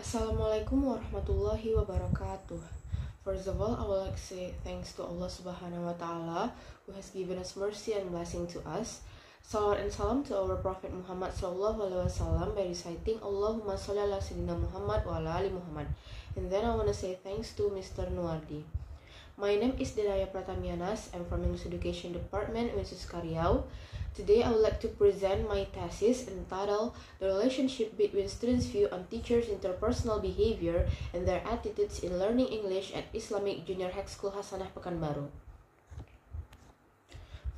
Assalamualaikum warahmatullahi wabarakatuh. First of all, I would like to say thanks to Allah Subhanahu wa Ta'ala who has given us mercy and blessing to us. Salawat and salam to our Prophet Muhammad Sallallahu Alaihi Wasallam by reciting Allahumma sholli ala Sayyidina Muhammad wa ala ali Muhammad. And then I want to say thanks to Mr. Nuardi. My name is Dedaya Pratamianas. I'm from English Education Department, Universitas Karyau. Today I would like to present my thesis entitled The Relationship Between Students' View on Teachers' Interpersonal Behavior and Their Attitudes in Learning English at Islamic Junior High School Hasanah Pekanbaru.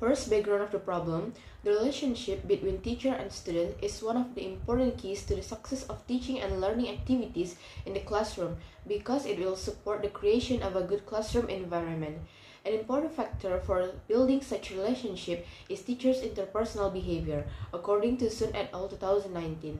First, background of the problem. The relationship between teacher and student is one of the important keys to the success of teaching and learning activities in the classroom because it will support the creation of a good classroom environment. An important factor for building such relationship is teachers' interpersonal behavior, according to Sun et al. 2019.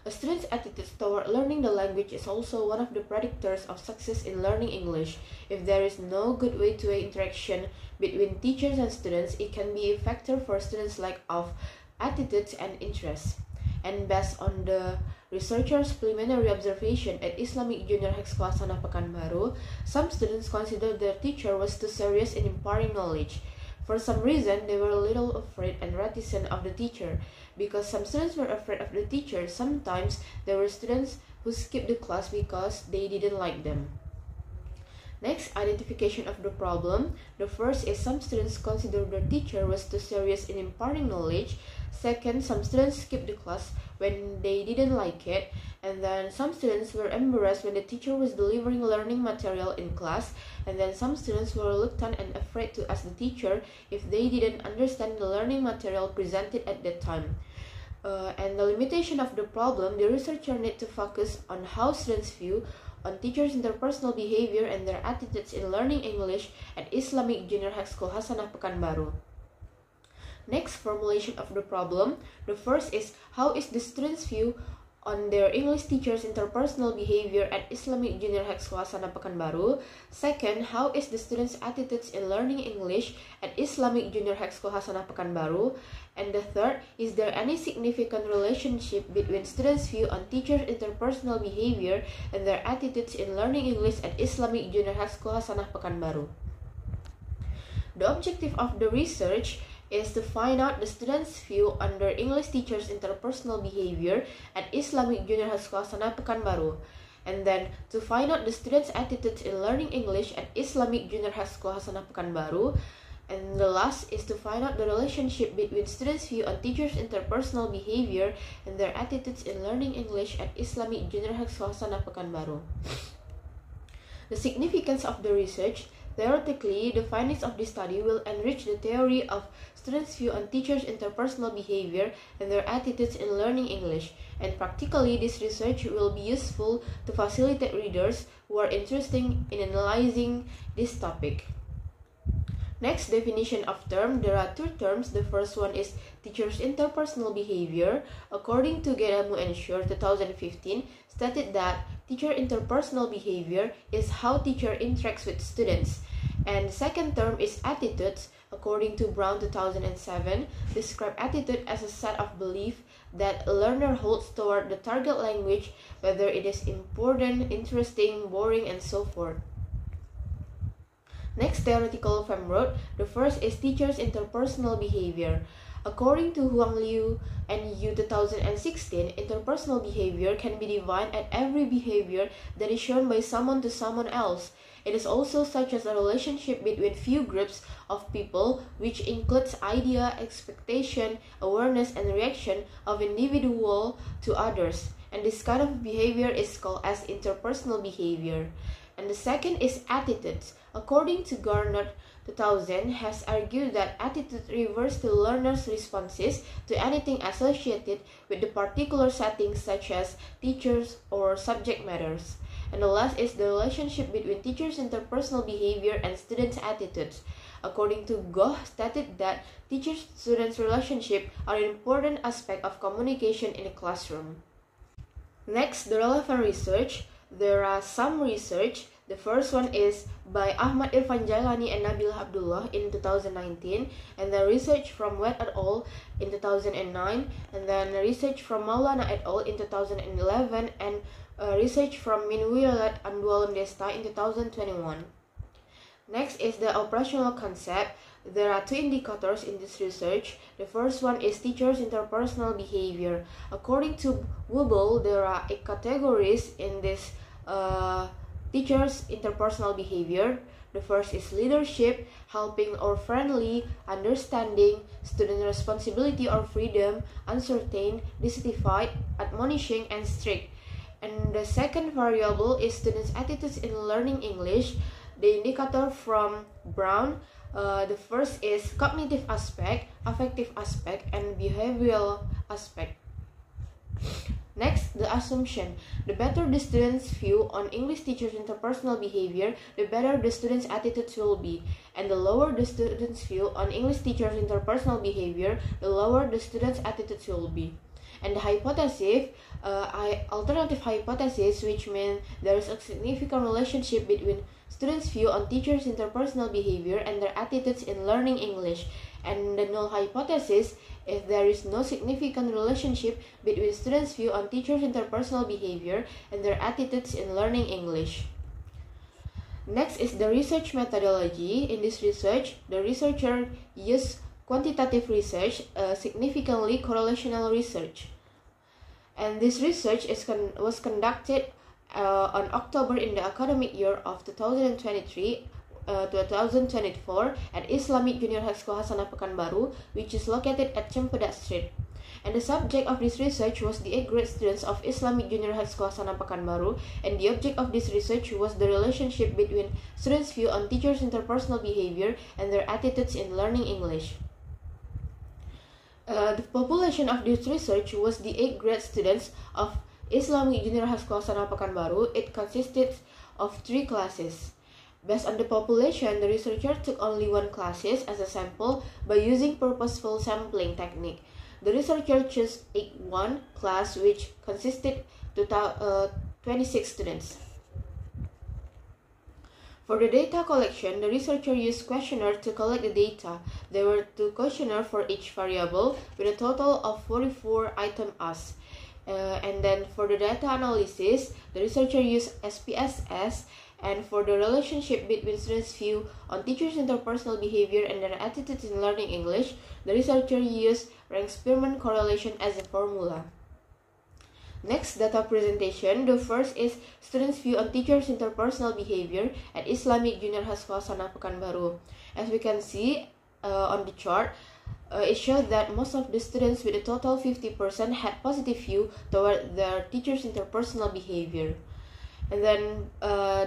A student's attitude toward learning the language is also one of the predictors of success in learning English. If there is no good way-to-way interaction between teachers and students, it can be a factor for students' lack of attitudes and interests. And based on the researchers' preliminary observation at Islamic Junior High School Hasanah Pekanbaru, some students considered their teacher was too serious in imparting knowledge. For some reason, they were a little afraid and reticent of the teacher. Because some students were afraid of the teacher, sometimes there were students who skipped the class because they didn't like them. Next, identification of the problem. The first is some students considered their teacher was too serious in imparting knowledge. Second, some students skipped the class when they didn't like it. And then some students were embarrassed when the teacher was delivering learning material in class. And then some students were reluctant and afraid to ask the teacher if they didn't understand the learning material presented at that time. And the limitation of the problem, the researcher need to focus on how students view on teachers' interpersonal behavior and their attitudes in learning English at Islamic Junior High School Hasanah Pekanbaru. Next, formulation of the problem. The first is, how is the students' view on their English teachers' interpersonal behavior at Islamic Junior High School Hasanah Pekanbaru? Second, how is the students' attitudes in learning English at Islamic Junior High School Hasanah Pekanbaru? And the third, is there any significant relationship between students' view on teachers' interpersonal behavior and their attitudes in learning English at Islamic Junior High School Hasanah Pekanbaru? The objective of the research is to find out the students' view on their English teachers' interpersonal behavior at Islamic Junior High School Hasanah Pekanbaru, and then to find out the students' attitudes in learning English at Islamic Junior High School Hasanah Pekanbaru, and the last is to find out the relationship between students' view on teachers' interpersonal behavior and their attitudes in learning English at Islamic Junior High School Hasanah Pekanbaru. The significance of the research. Theoretically, the findings of this study will enrich the theory of students' view on teachers' interpersonal behavior and their attitudes in learning English, and practically this research will be useful to facilitate readers who are interested in analyzing this topic. Next, definition of term. There are two terms. The first one is teachers' interpersonal behavior. According to Gedamu and Shore 2015, stated that teacher interpersonal behavior is how teacher interacts with students. And the second term is attitudes. According to Brown 2007, describe attitude as a set of belief that a learner holds toward the target language, whether it is important, interesting, boring, and so forth. Next, theoretical framework. The first is teachers' interpersonal behavior. According to Huang Liu and Yu 2016, interpersonal behavior can be defined as every behavior that is shown by someone to someone else. It is also such as a relationship between few groups of people, which includes idea, expectation, awareness, and reaction of individual to others. And this kind of behavior is called as interpersonal behavior. And the second is attitudes. According to Garner 2000, has argued that attitude refers to learners' responses to anything associated with the particular setting, such as teachers or subject matters. And the last is the relationship between teachers' interpersonal behavior and students' attitudes. According to Goh, stated that teacher-student relationship are an important aspect of communication in a classroom. Next, the relevant research. There are some research The first one is by Ahmad Irfan Jailani and Nabil Abdullah in 2019, and then research from Wet et al. In 2009, and then research from Maulana et al. In 2011, and research from Minwilat Andualum Desta in 2021. Next is the operational concept. There are two indicators in this research. The first one is teachers' interpersonal behavior. According to Wubble, there are 8 categories in this teachers' interpersonal behavior. The first is leadership, helping or friendly, understanding, student responsibility or freedom, uncertain, dissatisfied, admonishing, and strict. And the second variable is students' attitudes in learning English. The indicator from Brown, the first is cognitive aspect, affective aspect, and behavioral aspect. Next, the assumption. The better the student's view on English teachers' interpersonal behavior, the better the student's attitudes will be. And the lower the student's view on English teachers' interpersonal behavior, the lower the student's attitudes will be. And the hypothesis, alternative hypothesis, which means there is a significant relationship between students' view on teachers' interpersonal behavior and their attitudes in learning English. And the null hypothesis, if there is no significant relationship between students' view on teachers' interpersonal behavior and their attitudes in learning English. Next is the research methodology. In this research, the researcher used quantitative research, significantly correlational research. And this research was conducted on October in the academic year of 2023 2024 at Islamic Junior High School Hasanah Pekanbaru, which is located at Cempedak Street. And the subject of this research was the 8th grade students of Islamic Junior High School Hasanah Pekanbaru, and the object of this research was the relationship between students' view on teachers' interpersonal behavior and their attitudes in learning English. The population of this research was the 8th grade students of Islamic Junior High School Hasanah Pekanbaru. It consisted of 3 classes. Based on the population, the researcher took only 1 classes as a sample by using purposeful sampling technique. The researcher chose one class which consisted of 26 students. For the data collection, the researcher used questionnaire to collect the data. There were 2 questionnaires for each variable with a total of 44 items asked. And then for the data analysis, the researcher used SPSS. And for the relationship between students' view on teachers' interpersonal behavior and their attitudes in learning English, the researcher used rank-Spearman correlation as a formula. Next, data presentation. The first is students' view on teachers' interpersonal behavior at Islamic Junior High School Hasanah Pekanbaru. As we can see on the chart, it shows that most of the students with a total 50% had positive view toward their teachers' interpersonal behavior. And then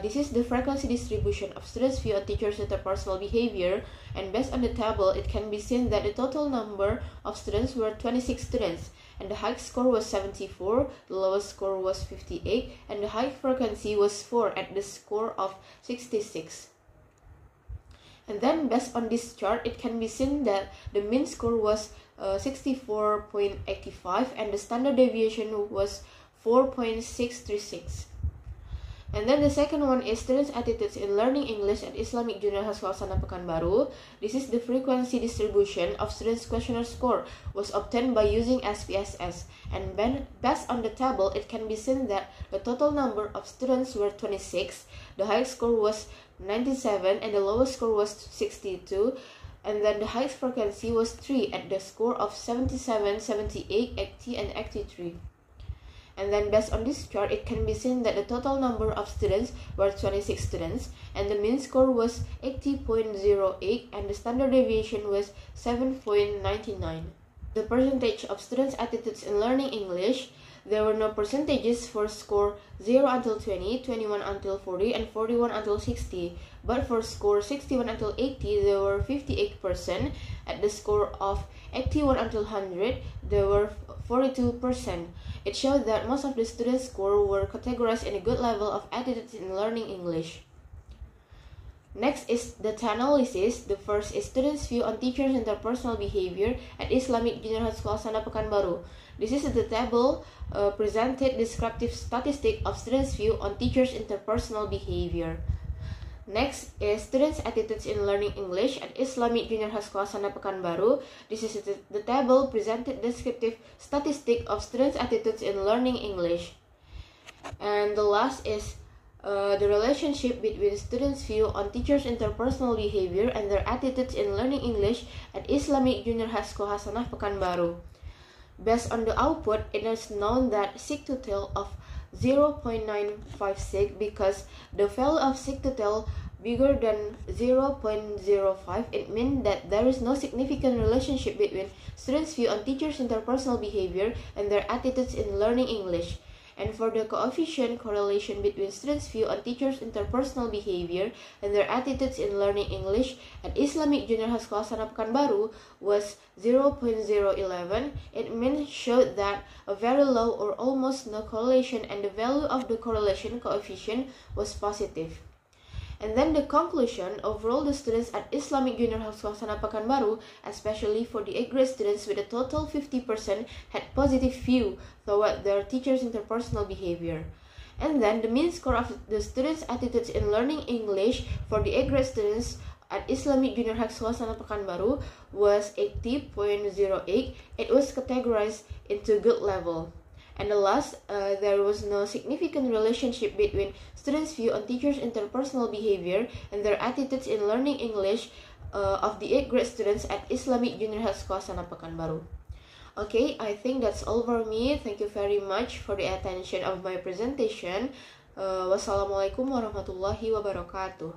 this is the frequency distribution of students' view on teachers' interpersonal behavior, and based on the table, it can be seen that the total number of students were 26 students, and the highest score was 74, the lowest score was 58, and the high frequency was 4 at the score of 66. And then based on this chart, it can be seen that the mean score was 64.85 and the standard deviation was 4.636. And then the second one is students' attitudes in learning English at Islamic Junior High School Hasanah Pekanbaru. This is the frequency distribution of students' questionnaire score was obtained by using SPSS. And based on the table, it can be seen that the total number of students were 26, the highest score was 97, and the lowest score was 62. And then the highest frequency was 3 at the score of 77, 78, 80, and 83. And then based on this chart, it can be seen that the total number of students were 26 students, and the mean score was 80.08, and the standard deviation was 7.99. The percentage of students' attitudes in learning English, there were no percentages for score 0 until 20, 21 until 40, and 41 until 60. But for score 61 until 80, there were 58%. At the score of 81 until 100, there were 42%. It showed that most of the students' score were categorized in a good level of attitudes in learning English. Next is data analysis. The first is students' view on teachers' interpersonal behavior at Islamic Junior High School Hasanah Pekanbaru. This is the table presented descriptive statistic of students' view on teachers' interpersonal behavior. Next is students' attitudes in learning English at Islamic Junior High School Hasanah Pekanbaru. This is the table presented descriptive statistic of students' attitudes in learning English. And the last is the relationship between students' view on teachers' interpersonal behavior and their attitudes in learning English at Islamic Junior High School Hasanah Pekanbaru. Based on the output, it is known that sig-to-tail of 0.956 because the value of sig-to-tail bigger than 0.05, it means that there is no significant relationship between students' view on teachers' interpersonal behavior and their attitudes in learning English. And for the coefficient correlation between students' view on teachers' interpersonal behavior and their attitudes in learning English at Islamic Junior High School Hasanah Pekanbaru was 0.011. It means showed that a very low or almost no correlation, and the value of the correlation coefficient was positive. And then the conclusion, overall the students at Islamic Junior High School Hasanah Pekanbaru, especially for the A grade students with a total 50%, had positive view toward their teachers' interpersonal behavior. And then the mean score of the students' attitudes in learning English for the A grade students at Islamic Junior High School Hasanah Pekanbaru was 80.08. It was categorized into good level. And the last, there was no significant relationship between students' view on teachers' interpersonal behavior and their attitudes in learning English of the 8th grade students at Islamic Junior High School Hasanah Pekanbaru. Okay, I think that's all for me. Thank you very much for the attention of my presentation. Wassalamualaikum warahmatullahi wabarakatuh.